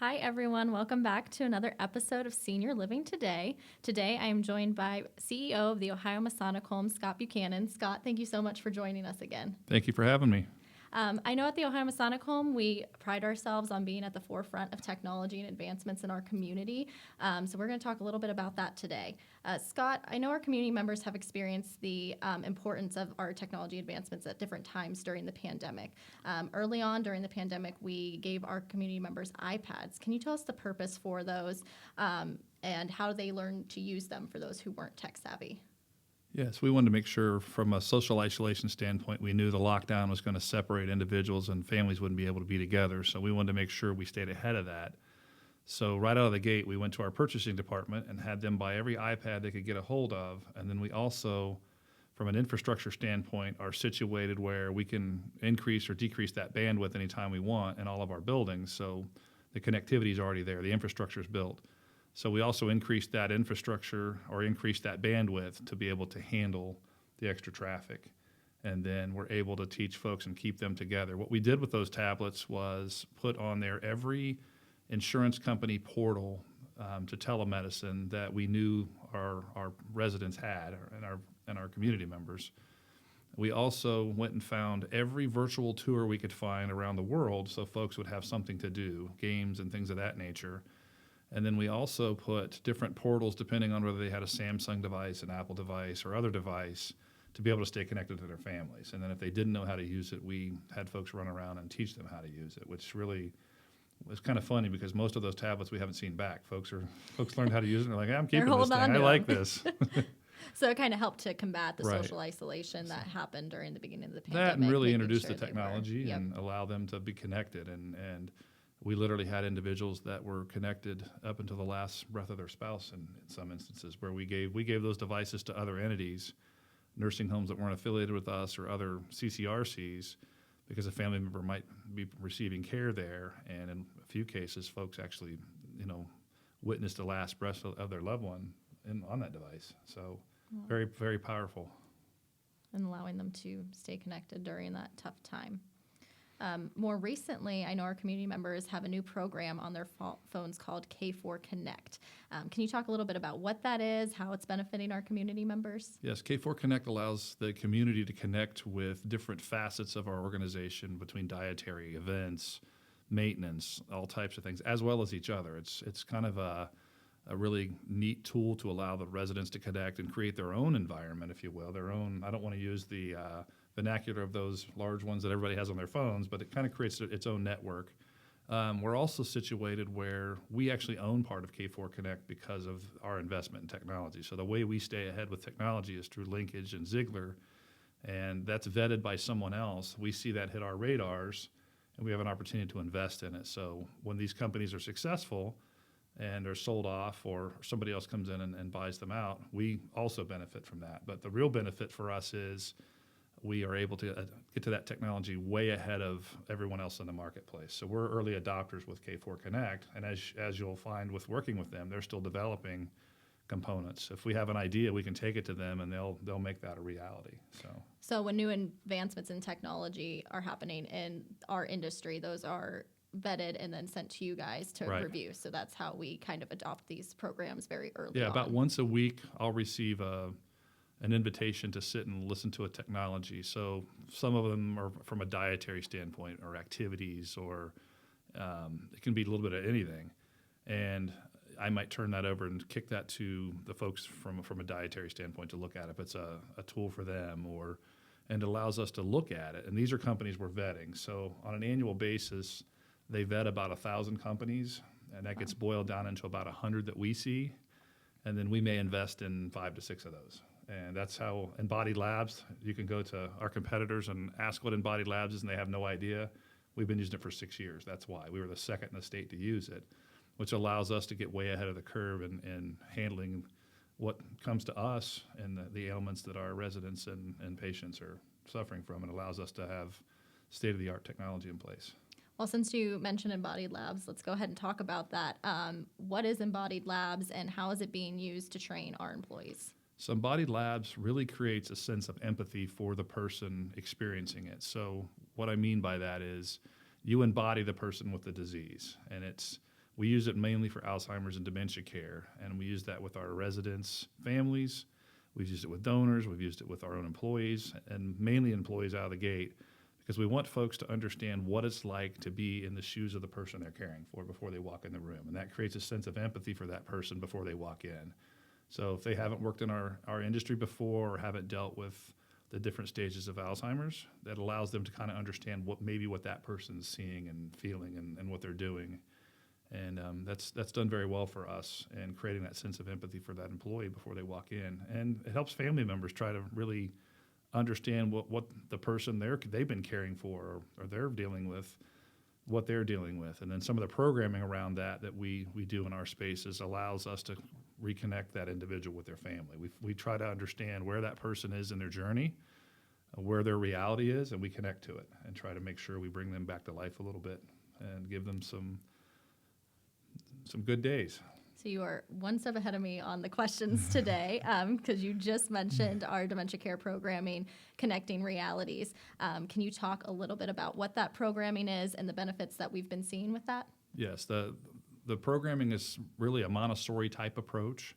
Hi, everyone. Welcome back to another episode of Senior Living Today. Today, I am joined by CEO of the Ohio Masonic Home, Scott Buchanan. Scott, thank you so much for joining us again. Thank you for having me. I know at the Ohio Masonic Home, we pride ourselves on being at the forefront of technology and advancements in our community. So we're going to talk a little bit about that today. Scott, I know our community members have experienced the importance of our technology advancements at different times during the pandemic. Early on during the pandemic, we gave our community members iPads. Can you tell us the purpose for those and how they learned to use them for those who weren't tech savvy? Yes, we wanted to make sure from a social isolation standpoint, we knew the lockdown was going to separate individuals and families wouldn't be able to be together. So we wanted to make sure we stayed ahead of that. So right out of the gate, we went to our purchasing department and had them buy every iPad they could get a hold of. And then we also, from an infrastructure standpoint, are situated where we can increase or decrease that bandwidth anytime we want in all of our buildings. So the connectivity is already there. The infrastructure is built. So we also increased that infrastructure or increased that bandwidth to be able to handle the extra traffic. And then we're able to teach folks and keep them together. What we did with those tablets was put on there every insurance company portal to telemedicine that we knew our residents had and our community members. We also went and found every virtual tour we could find around the world so folks would have something to do, games and things of that nature. And then we also put different portals depending on whether they had a Samsung device, an Apple device, or other device to be able to stay connected to their families. And then if they didn't know how to use it, we had folks run around and teach them how to use it, which really was kind of funny because most of those tablets we haven't seen back. Folks learned how to use it and they're like, I'm keeping this thing. I like this. So it kind of helped to combat the Right. social isolation that happened during the beginning of the pandemic. That and really making introduce sure the they were- technology Yep. and allow them to be connected. And we literally had individuals that were connected up until the last breath of their spouse in some instances where we gave those devices to other entities, nursing homes that weren't affiliated with us or other CCRCs, because a family member might be receiving care there. And in a few cases, folks actually, witnessed the last breath of their loved one on that device. So very, very powerful. And allowing them to stay connected during that tough time. More recently, I know our community members have a new program on their phones called K4 Connect. Can you talk a little bit about what that is, how it's benefiting our community members? Yes, K4 Connect allows the community to connect with different facets of our organization between dietary, events, maintenance, all types of things, as well as each other. It's kind of a really neat tool to allow the residents to connect and create their own environment, if you will, their own. I don't want to use the vernacular of those large ones that everybody has on their phones, but it kind of creates its own network. We're also situated where we actually own part of K4 Connect because of our investment in technology. So the way we stay ahead with technology is through linkage and Ziegler, and that's vetted by someone else. We see that hit our radars, and we have an opportunity to invest in it. So when these companies are successful and are sold off or somebody else comes in and buys them out, we also benefit from that. But the real benefit for us is we are able to get to that technology way ahead of everyone else in the marketplace. So we're early adopters with K4 Connect, and as you'll find with working with them, they're still developing components. If we have an idea, we can take it to them, and they'll make that a reality. So when new advancements in technology are happening in our industry, those are vetted and then sent to you guys to Right. review. So that's how we kind of adopt these programs very early on. Yeah, about once a week, I'll receive an invitation to sit and listen to a technology. So some of them are from a dietary standpoint or activities, or it can be a little bit of anything. And I might turn that over and kick that to the folks from a dietary standpoint to look at if it's a tool for them, and it allows us to look at it. And these are companies we're vetting. So on an annual basis, they vet about 1,000 companies, and that gets boiled down into about 100 that we see. And then we may invest in 5 to 6 of those. And that's how Embodied Labs, you can go to our competitors and ask what Embodied Labs is, and they have no idea. We've been using it for 6 years. That's why. We were the second in the state to use it, which allows us to get way ahead of the curve in handling what comes to us and the ailments that our residents and patients are suffering from. It allows us to have state-of-the-art technology in place. Well, since you mentioned Embodied Labs, let's go ahead and talk about that. What is Embodied Labs, and how is it being used to train our employees? So Embodied Labs really creates a sense of empathy for the person experiencing it. So what I mean by that is you embody the person with the disease, and it's We use it mainly for Alzheimer's and dementia care, and we use that with our residents' families. We've used it with donors. We've used it with our own employees, and mainly employees out of the gate, because we want folks to understand what it's like to be in the shoes of the person they're caring for before they walk in the room. And that creates a sense of empathy for that person before they walk in. So if they haven't worked in our industry before or haven't dealt with the different stages of Alzheimer's, that allows them to kind of understand what that person's seeing and feeling and what they're doing. And that's done very well for us in creating that sense of empathy for that employee before they walk in. And it helps family members try to really understand what the person they've been caring for or they're dealing with, what they're dealing with. And then some of the programming around that we do in our spaces allows us to reconnect that individual with their family. We try to understand where that person is in their journey, where their reality is, and we connect to it and try to make sure we bring them back to life a little bit and give them some good days. So you are one step ahead of me on the questions today, because you just mentioned our dementia care programming, Connecting Realities. Can you talk a little bit about what that programming is and the benefits that we've been seeing with that? Yes, the programming is really a Montessori type approach.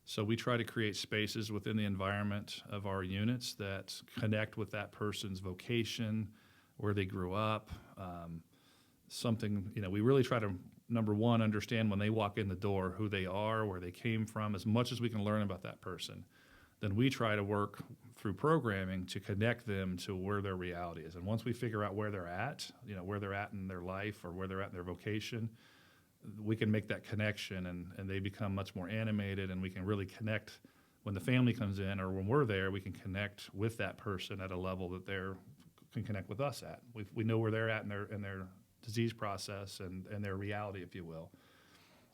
So we try to create spaces within the environment of our units that connect with that person's vocation, where they grew up, we really try to, number one, understand when they walk in the door who they are, where they came from, as much as we can learn about that person. Then we try to work through programming to connect them to where their reality is. And once we figure out where they're at in their life or where they're at in their vocation, we can make that connection and they become much more animated, and we can really connect when the family comes in or when we're there. We can connect with that person at a level that they can connect with us at. We know where they're at in their disease process and their reality, if you will.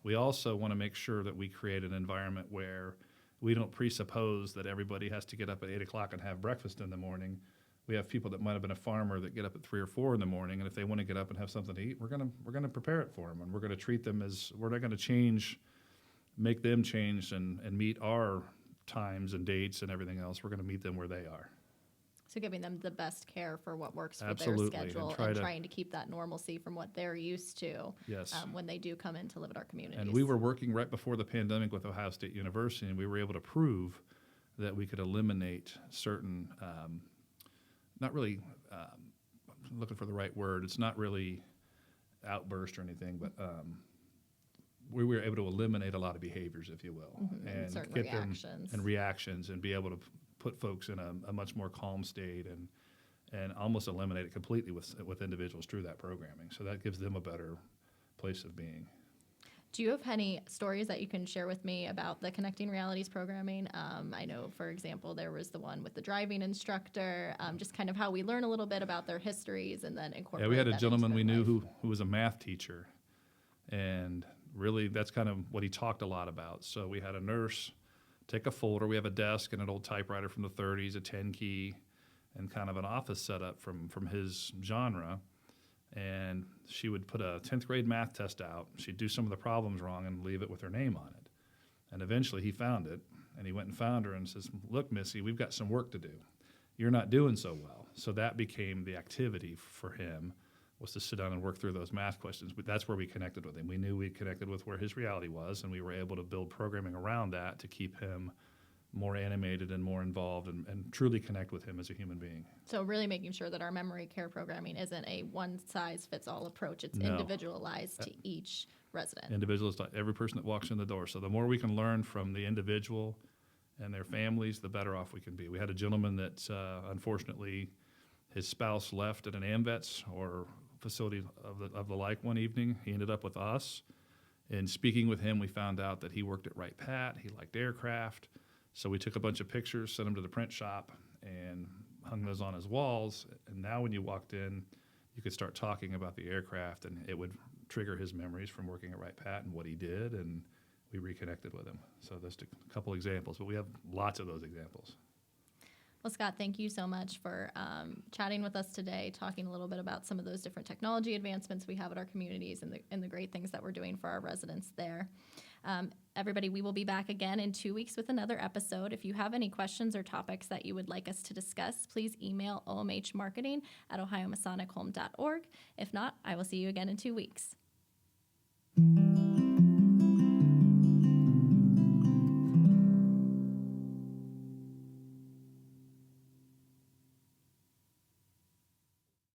We also want to make sure that we create an environment where we don't presuppose that everybody has to get up at 8 o'clock and have breakfast in the morning. We have people that might have been a farmer that get up at 3 or 4 in the morning, and if they want to get up and have something to eat, we're gonna prepare it for them, and we're gonna treat them as, we're not gonna make them change and meet our times and dates and everything else. We're gonna meet them where they are. So giving them the best care for what works for Absolutely. their schedule and trying to keep that normalcy from what they're used to. Yes. When they do come in to live at our communities. And we were working right before the pandemic with Ohio State University, and we were able to prove that we could eliminate certain, not really, I'm looking for the right word, it's not really outburst or anything, but we were able to eliminate a lot of behaviors, if you will, and certain get reactions. them and reactions, and be able to put folks in a much more calm state and almost eliminate it completely with individuals through that programming. So that gives them a better place of being. Do you have any stories that you can share with me about the Connecting Realities programming? I know, for example, there was the one with the driving instructor, just kind of how we learn a little bit about their histories and then incorporate. Yeah, we had a that gentleman into we their knew life. who was a math teacher, and really that's kind of what he talked a lot about. So we had a nurse take a folder. We have a desk and an old typewriter from the 30s, a 10-key, and kind of an office setup from his genre. And she would put a 10th grade math test out. She'd do some of the problems wrong and leave it with her name on it. And eventually he found it, and he went and found her and says, "Look, Missy, we've got some work to do. You're not doing so well." So that became the activity for him, was to sit down and work through those math questions. But that's where we connected with him. We knew we connected with where his reality was, and we were able to build programming around that to keep him more animated and more involved and truly connect with him as a human being. So really making sure that our memory care programming isn't a one-size-fits-all approach. It's No. individualized to each resident. Individuals, every person that walks in the door. So the more we can learn from the individual and their families, the better off we can be. We had a gentleman that unfortunately his spouse left at an AMVETS or facility of the like one evening. He ended up with us. In speaking with him, we found out that he worked at Wright Pat. He liked aircraft. So we took a bunch of pictures, sent them to the print shop, and hung those on his walls. And now when you walked in, you could start talking about the aircraft, and it would trigger his memories from working at Wright Pat and what he did, and we reconnected with him. So that's a couple examples, but we have lots of those examples. Well, Scott, thank you so much for chatting with us today, talking a little bit about some of those different technology advancements we have at our communities and the great things that we're doing for our residents there. Everybody, we will be back again in 2 weeks with another episode. If you have any questions or topics that you would like us to discuss, please email omhmarketing@ohiomasonichome.org. If not, I will see you again in 2 weeks. you.